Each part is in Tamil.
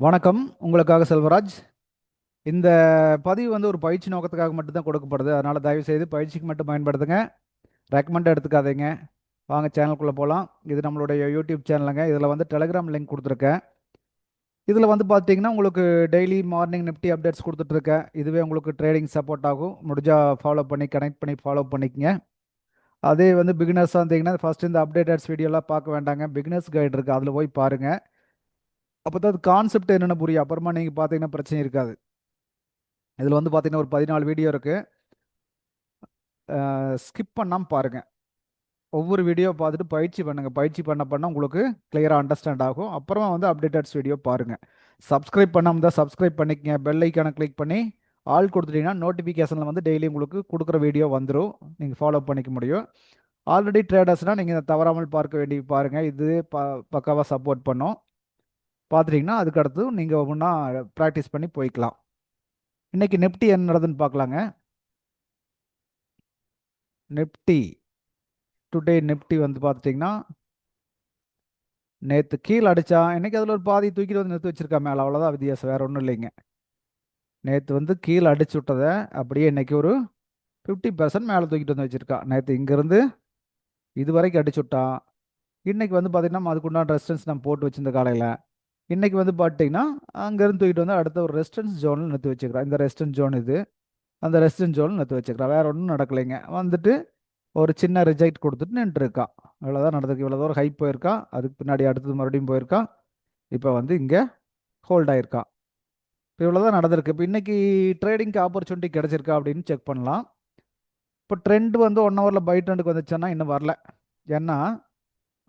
வணக்கம். உங்களுக்காக செல்வராஜ். இந்த பதிவு வந்து ஒரு பயிற்சி நோக்கத்துக்காக மட்டும்தான் கொடுக்கப்படுது. அதனால் தயவுசெய்து பயிற்சிக்கு மட்டும் பயன்படுத்துங்க. ரெக்கமெண்ட் எடுத்துக்காதீங்க. வாங்க சேனலுக்குள்ளே போகலாம். இது நம்மளுடைய யூடியூப் சேனலுங்க. இதில் வந்து டெலிகிராம் லிங்க் கொடுத்துருக்கேன். இதில் வந்து பார்த்தீங்கன்னா உங்களுக்கு டெய்லி மார்னிங் நிஃப்டி அப்டேட்ஸ் கொடுத்துட்ருக்கேன். இதுவே உங்களுக்கு ட்ரேடிங் சப்போர்ட் ஆகும். முடிஞ்சால் ஃபாலோ பண்ணி கனெக்ட் பண்ணி ஃபாலோ பண்ணிக்கங்க. அதே வந்து பிகினர்ஸாக இருந்தீங்கன்னா ஃபஸ்ட்டு இந்த அப்டேட்டட்ஸ் வீடியோலாம் பார்க்க வேண்டாங்க. பிகினர்ஸ் கைடு இருக்குது, அதில் போய் பாருங்கள். அப்போ தான் அது கான்செப்ட் என்னென்னு புரியும். அப்புறமா நீங்கள் பார்த்தீங்கன்னா பிரச்சனை இருக்காது. இதில் வந்து பார்த்தீங்கன்னா ஒரு 14 வீடியோ இருக்குது. ஸ்கிப் பண்ணாமல் பாருங்கள். ஒவ்வொரு வீடியோ பார்த்துட்டு பயிற்சி பண்ணுங்கள். பயிற்சி பண்ண உங்களுக்கு கிளியராக அண்டர்ஸ்டாண்ட் ஆகும். அப்புறமா வந்து அப்டேட்டட்ஸ் வீடியோ பாருங்கள். சப்ஸ்கிரைப் பண்ணாமல் தான் சப்ஸ்கிரைப் பண்ணிக்கங்க. பெல் ஐக்கானை கிளிக் பண்ணி ஆல் கொடுத்துட்டீங்கன்னா நோட்டிஃபிகேஷனில் வந்து டெய்லி உங்களுக்கு கொடுக்குற வீடியோ வந்துடும். நீங்கள் ஃபாலோ பண்ணிக்க முடியும். ஆல்ரெடி ட்ரேடர்ஸ்னால் நீங்கள் தவறாமல் பார்க்க வேண்டி பாருங்கள். இது பக்காவாக சப்போர்ட் பண்ணும். பார்த்துட்டிங்கன்னா அதுக்கடுத்து நீங்கள் ஒவ்வொன்றா ப்ராக்டிஸ் பண்ணி போய்க்கலாம். இன்றைக்கி நிஃப்டி என்ன நடக்குதுன்னு பார்க்கலாங்க. நிஃப்டி டுடே நிஃப்டி வந்து பார்த்துட்டிங்கன்னா நேற்று கீழே அடித்தா இன்றைக்கி அதில் ஒரு பாதி தூக்கிட்டு வந்து நிறுத்தி வச்சுருக்கா மேலே. அவ்வளோதான் வித்தியாசம், வேறு ஒன்றும் இல்லைங்க. நேற்று வந்து கீழே அடிச்சு விட்டதை அப்படியே இன்றைக்கி ஒரு 50% மேலே தூக்கிட்டு வந்து வச்சுருக்கா. நேற்று இங்கேருந்து இது வரைக்கும் அடிச்சு விட்டா. இன்றைக்கி வந்து பார்த்திங்கன்னா அதுக்குண்டான ரெசிஸ்டன்ஸ் நம்ம போட்டு வச்சுருந்த காலையில். இன்றைக்கி வந்து பார்த்திங்கன்னா அங்கேருந்து தூக்கிட்டு வந்து அடுத்த ஒரு ரெசிஸ்டன்ஸ் ஜோனில் நிறுத்தி வச்சுக்கிறா. இந்த ரெசிஸ்டன்ஸ் ஜோன் இது, அந்த ரெசிஸ்டன்ஸ் ஜோனில் நிறுத்தி வச்சுக்கிறா. வேறு ஒன்றும் நடக்கலைங்க. வந்துட்டு ஒரு சின்ன ரிஜெக்ட் கொடுத்துட்டு நின்றுருக்கா. இவ்வளோதான் நடந்திருக்கு. இவ்வளோ தூரம் ஹைப் போயிருக்கா. அதுக்கு பின்னாடி அடுத்தது மறுபடியும் போயிருக்கா. இப்போ வந்து இங்கே ஹோல்ட் ஆயிருக்கா. இப்போ இவ்வளோ தான் நடந்திருக்கு. இப்போ இன்றைக்கி ட்ரேடிங்க்கு ஆப்பர்ச்சுனிட்டி கிடச்சிருக்கா அப்படின்னு செக் பண்ணலாம். இப்போ ட்ரெண்ட் வந்து 1 ஹவரில் பை ட்ரெண்டுக்கு வந்துச்சுன்னா இன்னும் வரல. ஏன்னா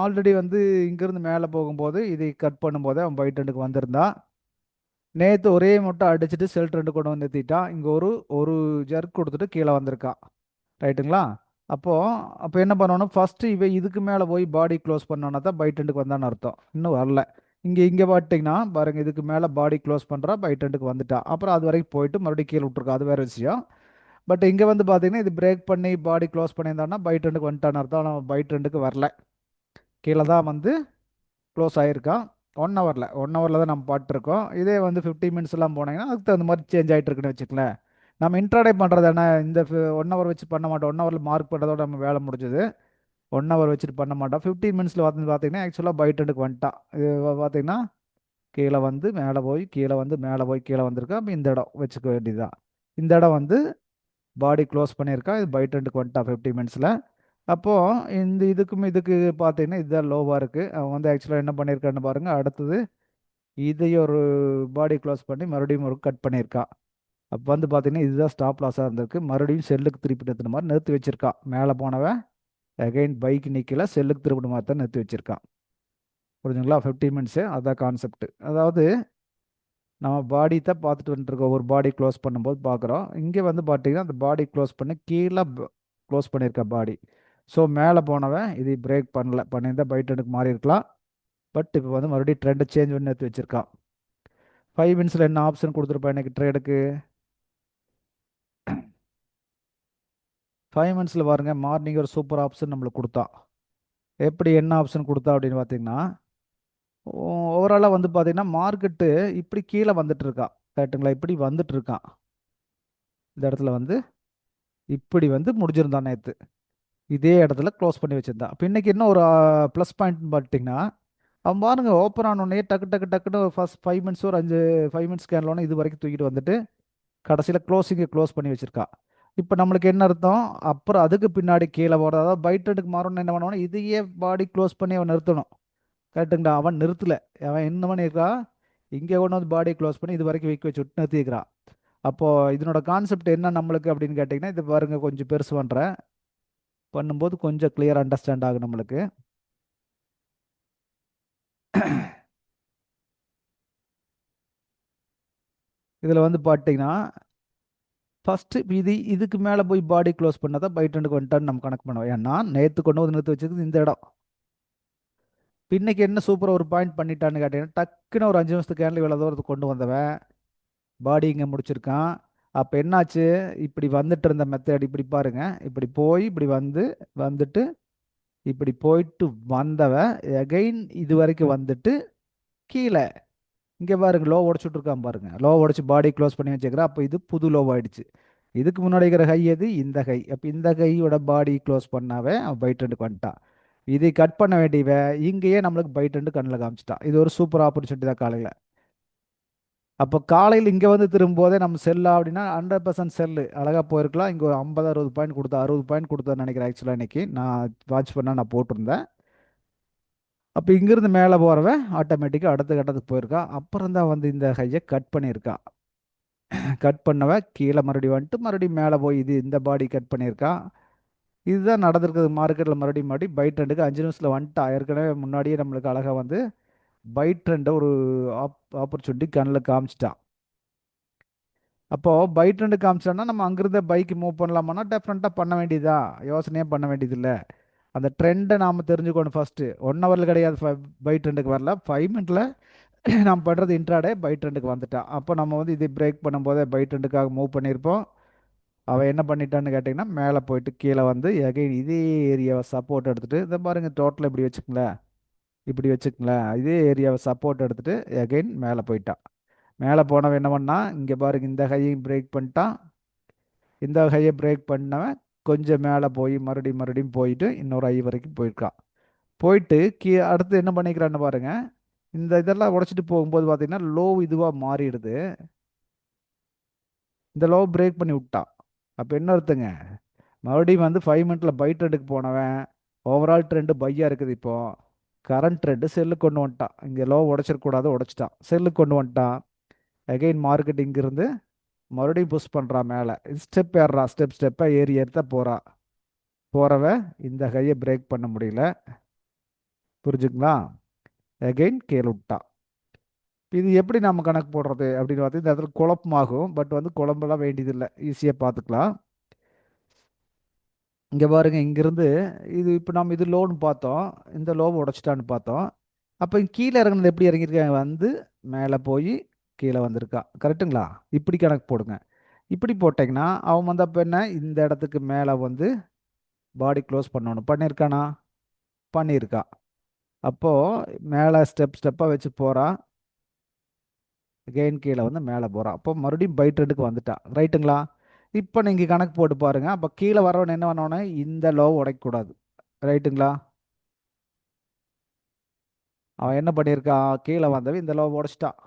ஆல்ரெடி வந்து இங்கேருந்து மேலே போகும்போது இதை கட் பண்ணும்போது அவன் பை ட்ரெண்டுக்கு வந்திருந்தா. நேற்று ஒரே மட்டும் அடிச்சுட்டு செல் ட்ரெண்டு கொண்டு வந்து நிறுத்திட்டான். இங்கே ஒரு ஜர்க் கொடுத்துட்டு கீழே வந்திருக்கான். ரைட்டுங்களா? அப்போ என்ன பண்ணணும், ஃபஸ்ட்டு இதுக்கு மேலே போய் பாடி க்ளோஸ் பண்ணோன்னா தான் பை ட்ரெண்டுக்கு வந்தான்னு அர்த்தம். இன்னும் வரல. இங்கே பார்த்தீங்கன்னா பாருங்கள், இதுக்கு மேலே பாடி க்ளோஸ் பண்ணுறா, பை ட்ரெண்டுக்கு வந்துட்டா. அப்புறம் அது வரைக்கும் போயிட்டு மறுபடியும் கீழே விட்ருக்கா. அது வேறு விஷயம். பட் இங்கே வந்து பார்த்தீங்கன்னா இது பிரேக் பண்ணி பாடி க்ளோஸ் பண்ணியிருந்தான்னா பை ட்ரெண்டுக்கு வந்துட்டான்னு அர்த்தம். ஆனால் பை ட்ரெண்டுக்கு வரல. கீழே தான் வந்து க்ளோஸ் ஆகிருக்கான். 1 ஹவரில் தான் நம்ம பார்த்துருக்கோம். இதே வந்து 50 மினிட்ஸ்லாம் போனீங்கன்னா அதுக்கு தகுந்த மாதிரி சேஞ்ச் ஆகிட்டு இருக்குன்னு வச்சுக்கலேன். நம்ம இன்ட்ராடே பண்ணுறது என்ன, இந்த 1 ஹவர் வச்சு பண்ண மாட்டோம். 1 ஹவரில் மார்க் பண்ணுறதோட நம்ம வேலை முடிஞ்சது. 1 ஹவர் வச்சுட்டு பண்ண மாட்டோம். 15 மினிட்ஸில் வந்து பார்த்தீங்கன்னா ஆக்சுவலாக பை ட்ரெண்டுக்கு வந்துட்டான். இது பார்த்தீங்கன்னா கீழே வந்து மேலே போய் கீழே வந்து மேலே போய் கீழே வந்திருக்கா. அப்போ இந்த இடம் வச்சுக்க வேண்டியதுதான். இந்த இடம் வந்து பாடி க்ளோஸ் பண்ணியிருக்கா. இது பை ட்ரெண்டுக்கு வந்துட்டான் 50 மினிட்ஸில். அப்போது இதுக்கு பார்த்தீங்கன்னா இதுதான் லோவாக இருக்குது. அவன் வந்து ஆக்சுவலாக என்ன பண்ணியிருக்கான்னு பாருங்கள். அடுத்தது இதையும் ஒரு பாடி க்ளோஸ் பண்ணி மறுபடியும் ஒரு கட் பண்ணியிருக்கா. அப்போ வந்து பார்த்தீங்கன்னா இதுதான் ஸ்டாப் லாஸாக இருந்திருக்கு. மறுபடியும் செல்லுக்கு திருப்பி நிறுத்தின மாதிரி நிறுத்தி வச்சிருக்கா. மேலே போனவன் அகைன் பைக் நிற்கல, செல்லுக்கு திருப்பின மாதிரி தான் நிறுத்தி வச்சிருக்கான். புரிஞ்சுங்களா? 50 மினிட்ஸு அதான் கான்செப்ட். அதாவது நம்ம பாடி தான் பார்த்துட்டு வந்துட்டுருக்கோம். ஒரு பாடி க்ளோஸ் பண்ணும்போது பார்க்குறோம். இங்கே வந்து பார்த்தீங்கன்னா அந்த பாடி க்ளோஸ் பண்ணி கீழே க்ளோஸ் பண்ணியிருக்கா பாடி. ஸோ மேலே போனவன் இது பிரேக் பண்ணல, பண்ணியிருந்தால் பை ட்ரெண்டுக்கு மாறி இருக்கலாம். பட் இப்போ வந்து மறுபடியும் ட்ரெண்டை சேஞ்ச் பண்ணி எடுத்து வச்சுருக்கான். 5 மினிட்ஸில் என்ன ஆப்ஷன் கொடுத்துருப்பேன் எனக்கு ட்ரேடுக்கு? 5 மினிட்ஸில் பாருங்கள், மார்னிங் ஒரு சூப்பர் ஆப்ஷன் நம்மளுக்கு கொடுத்தா. எப்படி என்ன ஆப்ஷன் கொடுத்தா அப்படின்னு பார்த்தீங்கன்னா, ஓவராலாக வந்து பார்த்தீங்கன்னா மார்க்கெட்டு இப்படி கீழே வந்துட்டு இருக்கா. கரெக்டுங்களா? இப்படி வந்துட்டு இருக்கான். இந்த இடத்துல வந்து இப்படி வந்து முடிஞ்சிருந்தான் நேற்று. இதே இடத்துல க்ளோஸ் பண்ணி வச்சுருந்தான். அப்போ இன்றைக்கி என்ன ஒரு ப்ளஸ் பாயிண்ட் பார்த்தீங்கன்னா, அவன் பாருங்க ஓப்பன் ஆனோடனே டக்குன்னு ஃபஸ்ட் 5 மினிட்ஸ் ஒரு 5 மினிட்ஸ் கேன்லோன்னு இது வரைக்கும் தூக்கிட்டு வந்துட்டு கடைசியில் க்ளோஸ் பண்ணி வச்சுருக்கா. இப்போ நம்மளுக்கு என்ன அர்த்தம், அப்புறம் அதுக்கு பின்னாடி கீழே போகிறது, அதாவது பை ட்ரெண்டுக்கு மாறணும்னு என்ன பண்ணுவானா இதையே பாடி க்ளோஸ் பண்ணி அவன் நிறுத்தணும். கரெக்டுங்களா? அவன் நிறுத்தலை. அவன் என்ன பண்ணியிருக்கா, இங்கே கொண்டு வந்து பாடி க்ளோஸ் பண்ணி இது வரைக்கும் வைக்க வச்சு விட்டு நிறுத்திக்கிறான். அப்போது இதனோட கான்செப்ட் என்ன நம்மளுக்கு அப்படின்னு கேட்டிங்கன்னா, இது பாருங்கள் கொஞ்சம் பெருசு பண்ணும்போது கொஞ்சம் கிளியர் அண்டர்ஸ்டாண்ட் ஆகும் நம்மளுக்கு. இதில் வந்து பார்த்தீங்கன்னா ஃபஸ்ட்டு இதுக்கு மேலே போய் பாடி க்ளோஸ் பண்ணால் தான் பை ட்ரெண்டுக்கு வந்துட்டான்னு நம்ம கணக்கு பண்ணுவோம். ஏன்னா நேற்று கொண்டு வந்து நிறுத்தி வச்சது இந்த இடம். இன்னைக்கு என்ன சூப்பராக ஒரு பாயிண்ட் பண்ணிட்டான்னு கேட்டீங்கன்னா, டக்குன்னு ஒரு 5 நிமிஷத்துக்கு கேண்டில் இவ்வளோ தூரத்துக்கு கொண்டு வந்தவன் பாடி இங்கே முடிச்சிருக்கான். அப்போ என்னாச்சு, இப்படி வந்துட்டு இருந்த மெத்தட் இப்படி பாருங்க, இப்படி போய் இப்படி வந்துட்டு இப்படி போயிட்டு வந்தவன் எகைன் இது வரைக்கும் வந்துட்டு கீழே இங்கே பாருங்க லோ உடச்சுட்டு இருக்கான் பாருங்க. லோ உடச்சி பாடி க்ளோஸ் பண்ணி வச்சுக்கிறேன். அப்போ இது புது லோ ஆயிடுச்சு. இதுக்கு முன்னாடி இருக்கிற ஹை எது? இந்த ஹை. அப்போ இந்த கையோட பாடி க்ளோஸ் பண்ணாவே அவன் பை ட்ரெண்டுக்கு வந்துட்டான். இதை கட் பண்ண வேண்டியவன் இங்கேயே நம்மளுக்கு பை ட்ரெண்டு கண்ணில் காமிச்சிட்டான். இது ஒரு சூப்பர் ஆப்பர்ச்சுனிட்டி தான் காலையில். அப்போ காலையில் இங்கே வந்து திரும்பும்போதே நம்ம செல்லா அப்படின்னா 100% செல்லு அழகாக போயிருக்கலாம். இங்கே ஒரு 50 60 பாயிண்ட் கொடுத்தா 60 பாயிண்ட் கொடுத்தான்னு நினைக்கிறேன். ஆக்சுவலாக இன்னைக்கு நான் வாட்ச் பண்ண நான் போட்டிருந்தேன். அப்போ இங்கிருந்து மேலே போகிறவன் ஆட்டோமேட்டிக்காக அடுத்த கட்டத்துக்கு போயிருக்கான். அப்புறம் தான் வந்து இந்த ஹையை கட் பண்ணியிருக்கான். கட் பண்ணவன் கீழே மறுபடியும் வந்துட்டு மறுபடியும் மேலே போய் இது இந்த பாடி கட் பண்ணியிருக்கான். இதுதான் நடந்திருக்குது மார்க்கெட்டில். மறுபடியும் பை ட்ரெண்டுக்கு 5 நிமிஷத்தில் வந்துட்டா. ஏற்கனவே முன்னாடியே நம்மளுக்கு அழகாக வந்து பை ட்ரெண்டை ஒரு ஆப்பர்ச்சுனிட்டி கண்ணில் காமிச்சிட்டான். அப்போது பை ட்ரெண்டு காமிச்சிட்டான்னா நம்ம அங்கிருந்த பைக்கு மூவ் பண்ணலாமான்னா டெஃபரெண்ட்டாக பண்ண வேண்டியதா, யோசனையே பண்ண வேண்டியதில்லை. அந்த ட்ரெண்டை நாம் தெரிஞ்சுக்கணும் ஃபஸ்ட்டு. 1 ஹவரில் கிடையாது, பை ட்ரெண்டுக்கு வரல 5 மினிட்ல நாம் பண்ணுறது இன்ட்ராடே பை ட்ரெண்டுக்கு வந்துட்டான். அப்போ நம்ம வந்து இது பிரேக் பண்ணும்போதே பை ட்ரெண்டுக்காக மூவ் பண்ணியிருப்போம். அவன் என்ன பண்ணிட்டான்னு கேட்டிங்கன்னா மேலே போயிட்டு கீழே வந்து எகைன் இதே ஏரியாவை சப்போர்ட் எடுத்துகிட்டு இதை பாருங்கள் டோட்டல் இப்படி வச்சுக்கங்களேன், இப்படி வச்சுக்கங்களேன், இதே ஏரியாவை சப்போர்ட் எடுத்துகிட்டு எகைன் மேலே போயிட்டான். மேலே போனவன் என்ன பண்ணான், இங்கே பாருங்க இந்த ஹையையும் பிரேக் பண்ணிட்டான். இந்த ஹையை பிரேக் பண்ணவன் கொஞ்சம் மேலே போய் மறுபடியும் போயிட்டு இன்னொரு ஹை வரைக்கும் போயிருக்கான். போயிட்டு அடுத்து என்ன பண்ணிக்கிறான்னு பாருங்க. இந்த இதெல்லாம் உடைச்சிட்டு போகும்போது பார்த்தீங்கன்னா லோ இதுவாக மாறிடுது. இந்த லோ பிரேக் பண்ணி விட்டான். அப்போ என்ன அர்த்தங்க, மறுபடியும் வந்து 5 மினிட்ல பை ட்ரெண்டுக்கு போனவன் ஓவரால் ட்ரெண்டு பையாக இருக்குது. இப்போ கரண்ட் ட்ரெண்டு செல்லுக்கு கொண்டு வந்துட்டான். இங்கே லோ உடைச்சிடக்கூடாது, உடைச்சிட்டான், செல்லுக்கு கொண்டு வந்துட்டான். அகெயின் மார்க்கெட் இங்கிருந்து மறுபடியும் புஷ் பண்ணுறான் மேலே. ஸ்டெப் ஏறுறா, ஸ்டெப்பாக ஏறி ஏறித்தான் போகிறவன் இந்த கையை பிரேக் பண்ண முடியல. புரிஞ்சுங்களா? அகெயின் கீழே விட்டான். இது எப்படி நம்ம கணக்கு போடுறது அப்படின்னு பார்த்து இந்த இடத்துல குழப்பமாகும். பட் வந்து குழம்பெல்லாம் வேண்டியதில்லை, ஈஸியாக பார்த்துக்கலாம். இங்கே பாருங்க இங்கிருந்து இது இப்போ நம்ம இது லோன்னு பார்த்தோம், இந்த லோவை உடைச்சிட்டான்னு பார்த்தோம். அப்போ கீழே இறங்குனது எப்படி இறங்கியிருக்காங்க, வந்து மேலே போய் கீழே வந்திருக்கா. கரெக்டுங்களா? இப்படி கணக்கு போடுங்க. இப்படி போட்டிங்கன்னா அவன் வந்து அப்போ என்ன, இந்த இடத்துக்கு மேலே வந்து பாடி க்ளோஸ் பண்ணணும். பண்ணியிருக்கானா? பண்ணியிருக்கா. அப்போது மேலே ஸ்டெப்பாக வச்சு போகிறான். கெயின் கீழே வந்து மேலே போகிறான். அப்போ மறுபடியும் பை ட்ரெண்டுக்கு வந்துட்டான். ரைட்டுங்களா? இப்போ நீங்கள் கணக்கு போட்டு பாருங்கள். அப்போ கீழே வரவன் என்ன பண்ணோன்னே இந்த லோ உடைக்கக்கூடாது. ரைட்டுங்களா? அவன் என்ன பண்ணியிருக்கான், கீழே வந்தவன் இந்த லோ உடைச்சிட்டான்.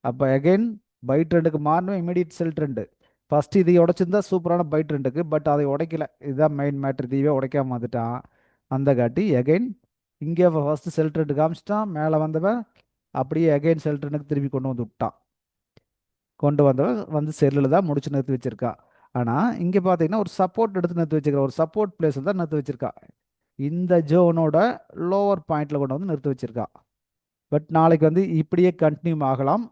அப்போ அகெயின் பை ட்ரெண்டுக்கு மாறணும், இமீடியட் செல் ட்ரெண்டு. ஃபஸ்ட்டு இதை உடைச்சிருந்தா சூப்பரான பை ட்ரெண்டுக்கு, பட் அதை உடைக்கல. இதுதான் மெயின் மேட்ரு. இதுவே உடைக்காம வந்துட்டான். அந்த காட்டி அகெயின் இங்கே ஃபஸ்ட்டு செல் ட்ரெண்டு காமிச்சிட்டான். மேலே வந்தவன் அப்படியே அகெயின் செல் ட்ரெண்டுக்கு திருப்பி கொண்டு வந்து விட்டான். கொண்டு வந்தவன் வந்து செல்லில் தான் முடிச்சு நிறுத்தி வச்சிருக்கா. ஆனால் இங்கே பார்த்தீங்கன்னா ஒரு சப்போர்ட் எடுத்து நிறுத்தி வச்சிருக்கா. ஒரு சப்போர்ட் பிளேஸில் தான் நிறுத்தி வச்சிருக்கா. இந்த ஜோனோட லோவர் பாயிண்டில் கொண்டு வந்து நிறுத்தி வச்சிருக்கா. பட் நாளைக்கு வந்து இப்படியே கண்டினியூ ஆகலாம்.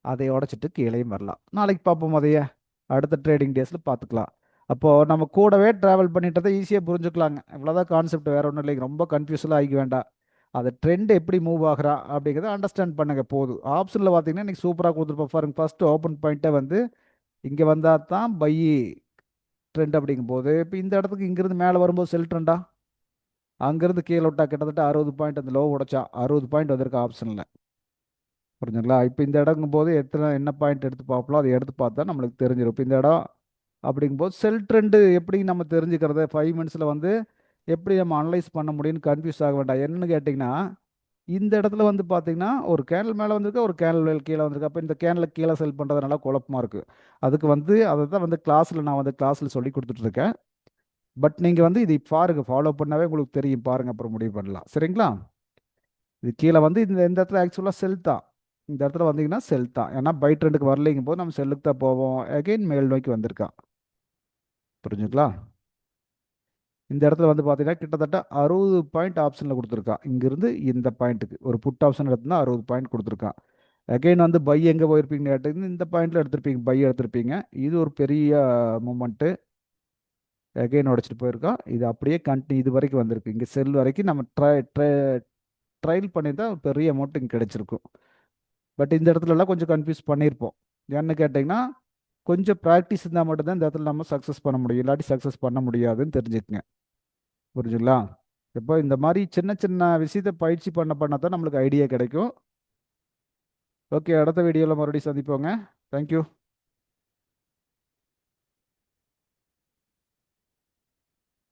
அதை உடச்சிட்டு கீழேயும் வரலாம். நாளைக்கு பார்ப்போம், அதையே அடுத்த ட்ரேடிங் டேஸில் பார்த்துக்கலாம். அப்போது நம்ம கூடவே ட்ராவல் பண்ணிட்டதை ஈஸியாக புரிஞ்சுக்கலாங்க. இவ்வளோதான் கான்செப்ட், வேறு ஒன்றும் இல்லைங்க. ரொம்ப கன்ஃபியூஸ்லாம் ஆகிக்க வேண்டாம். அது ட்ரெண்ட் எப்படி மூவ் ஆகுறா அப்படிங்கிறத அண்டர்ஸ்டாண்ட் பண்ணுங்க போதும். ஆப்ஷனில் பார்த்தீங்கன்னா இன்றைக்கி சூப்பராக கொடுத்துருப்போம். பாருங்க ஃபஸ்ட்டு ஓப்பன் பாயிண்ட்டை வந்து இங்கே வந்தால் தான் பை ட்ரெண்ட் அப்படிங்கும்போது, இப்போ இந்த இடத்துக்கு இங்கேருந்து மேலே வரும்போது செல் ட்ரெண்டா, அங்கேருந்து கீழே விட்டா கிட்டத்தட்ட 60 பாயிண்ட் அந்த லோ உடைச்சா 60 பாயிண்ட் வந்திருக்கு ஆப்ஷனில். புரிஞ்சுங்களா? இப்போ இந்த இடங்கும் போது என்ன பாயிண்ட் எடுத்து பார்ப்போம், அதை எடுத்து பார்த்தா நம்மளுக்கு தெரிஞ்சிடும். இப்போ இந்த இடம் அப்படிங்கும்போது செல் ட்ரெண்டு எப்படி நம்ம தெரிஞ்சுக்கிறது, 5 மினிட்ஸில் வந்து எப்படி நம்ம அனலைஸ் பண்ண முடியும்னு கன்ஃபியூஸ் ஆக வேண்டாம். என்னன்னு கேட்டிங்கன்னா இந்த இடத்துல வந்து பார்த்தீங்கன்னா ஒரு கேனல் மேலே வந்திருக்கு, ஒரு கேனல் கீழே வந்திருக்கு. அப்போ இந்த கேனலுக்கு கீழே செல் பண்ணுறதுனால குழப்பமாக இருக்குது. அதுக்கு வந்து அதை தான் வந்து நான் வந்து கிளாஸில் சொல்லி கொடுத்துட்ருக்கேன். பட் நீங்கள் வந்து இது பாருங்கள், ஃபாலோ பண்ணாவே உங்களுக்கு தெரியும். பாருங்கள், அப்புறம் முடிவு பண்ணலாம். சரிங்களா? இது கீழே வந்து இந்த இடத்துல ஆக்சுவலாக செல் தான். இந்த இடத்துல வந்தீங்கன்னா செல் தான். ஏன்னா பை ட்ரெண்டுக்கு வரலைங்கும் போது நம்ம செல்லுக்கு தான் போவோம். அகெயின் மேல் நோக்கி வந்திருக்கான். புரிஞ்சுங்களா? இந்த இடத்துல வந்து பார்த்தீங்கன்னா கிட்டத்தட்ட 60 பாயிண்ட் ஆப்ஷனில் கொடுத்துருக்கான். இங்கிருந்து இந்த பாயிண்ட்டுக்கு ஒரு புட் ஆப்ஷன் எடுத்துனா 60 பாயிண்ட் கொடுத்துருக்கான். அகெயின் வந்து பை எங்கே போயிருப்பீங்கன்னு கேட்டிங்கன்னா இந்த பாயிண்டில் எடுத்திருப்பீங்க, பை எடுத்திருப்பீங்க. இது ஒரு பெரிய மூமெண்ட்டு. அகெயின் உடச்சிட்டு போயிருக்கோம். இது அப்படியே கண்டினியூ இது வரைக்கும் வந்திருக்கு. இங்கே செல் வரைக்கும் நம்ம ட்ரையல் பண்ணியிருந்தா ஒரு பெரிய அமௌண்ட் இங்கே கிடைச்சிருக்கும். பட் இந்த இடத்துலலாம் கொஞ்சம் கன்ஃபியூஸ் பண்ணியிருப்போம். ஏன்னு கேட்டிங்கன்னா கொஞ்சம் ப்ராக்டிஸ் இருந்தால் மட்டும்தான் இந்த இடத்துல நம்ம சக்ஸஸ் பண்ண முடியும், இல்லாட்டி சக்ஸஸ் பண்ண முடியாதுன்னு தெரிஞ்சுக்கங்க. புரிஞ்சுங்களா? இப்போ இந்த மாதிரி சின்ன சின்ன விஷயத்தை பயிற்சி பண்ண தான் நம்மளுக்கு ஐடியா கிடைக்கும். ஓகே, அடுத்த வீடியோவில் மறுபடியும் சந்திப்போங்க. தேங்க்யூ.